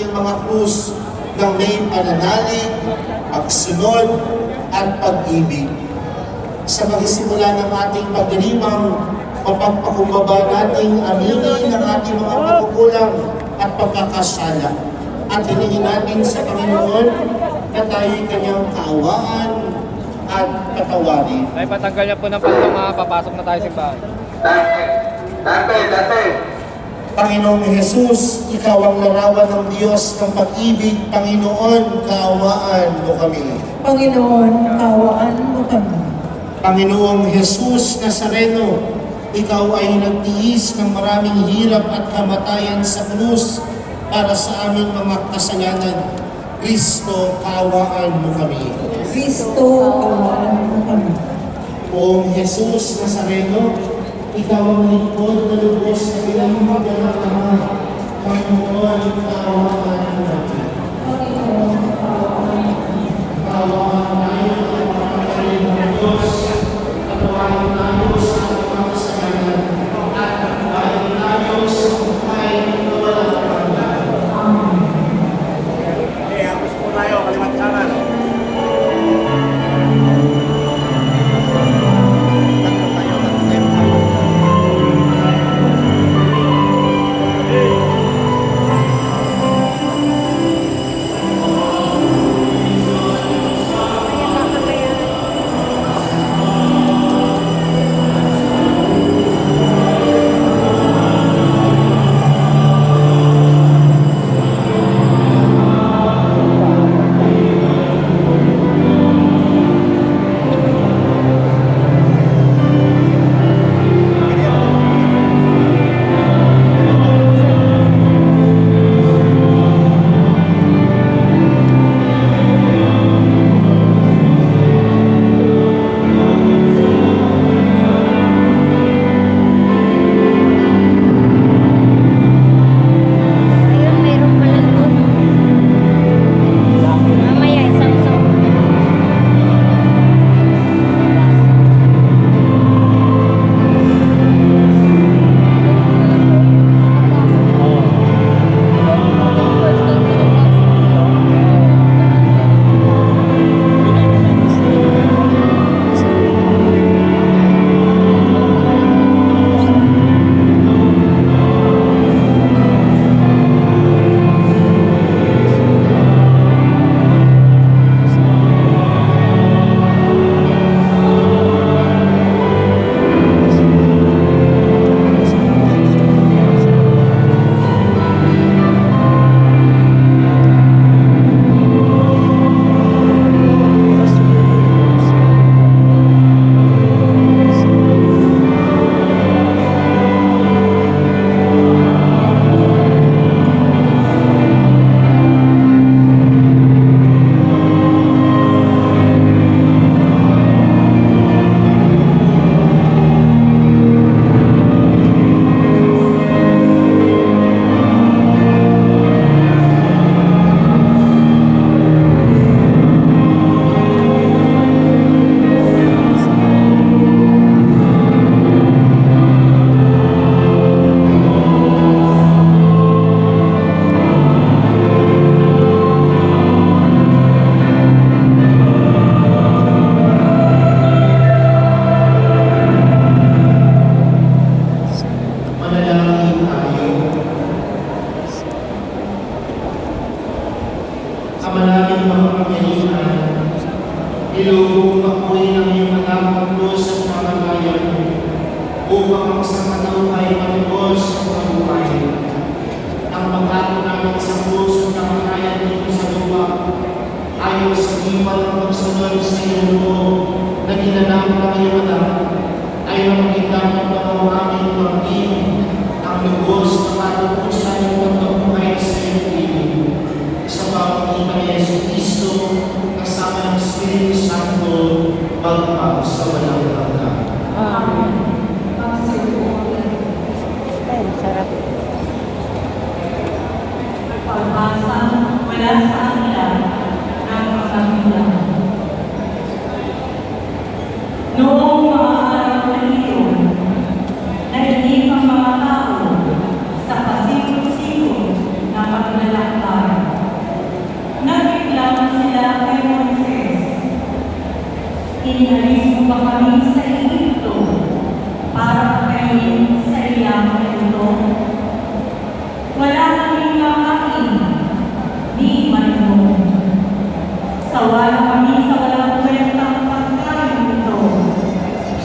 ating mga krus ng may pananalig, pagsunod, at pag-ibig. Sa magsisimula ng ating pagdiriwang, mapagpakumbaba nating aminin ang ating mga pagkukulang at pagkakasala. At hilingin natin sa Panginoon na tayo'y kanyang kaawaan at patawarin. Ay, patanggal niya po ng pantong, papasok na tayo sa simbahan. Dante. Panginoong Jesus, Ikaw ang larawan ng Diyos ng pag-ibig. Panginoon, kaawaan mo kami. Panginoon, kaawaan mo kami. Panginoong Jesus Nazareno, Ikaw ay nagtiis ng maraming hirap at kamatayan sa krus para sa aming mga kasalanan. Kristo, kaawaan mo kami. Kristo, kaawaan mo kami. Poong Jesus Nazareno, Ikaw ang lingkod na lubos na pinahimag ng Ama. Panginoon, kaawaan mo kami. Panginoon, kaawaan mo kami. Kaawaan tayo ng mga kapatid ng Diyos. Kaawaan tayo sa ating mga kasalanan. At kaawaan tayo sa buhay na walang hanggan. Hapos po tayo, kalimat kanan. Ayun, mayroon pala doon. Mamaya, isang Manalangin tayo. Ama namin makapangyarihan, ilugong ako'y ng iyong anak ng Diyos at kamatayan mo, upang ang isang katao ay matubos sa buhay. Ang pagkato namin sa puso ng kamatayan dito sa lupa, ayaw sa iwan ng pagsunod sa iyong loob na ginanap ng iyong anak, ay mamagitan ng aming pag-ibig, ang lubos na katutusan ng pagkabuhay sa iyong ibig. Sa pamamagitan ni Yesu Cristo, kasama ng Espiritu Santo, magpag sa walang hanggan. Amen. Ay, sarap. Pagbasa mula sa aklat ng Panginoon. Noong mga araw na iyon, narinig ang mga tao sa pasikot-sikot na paglalakbay Inalis mo ba kami sa Ehipto para kainin sa iyang mundo? Wala kaming kakain, di man mo. Sa wala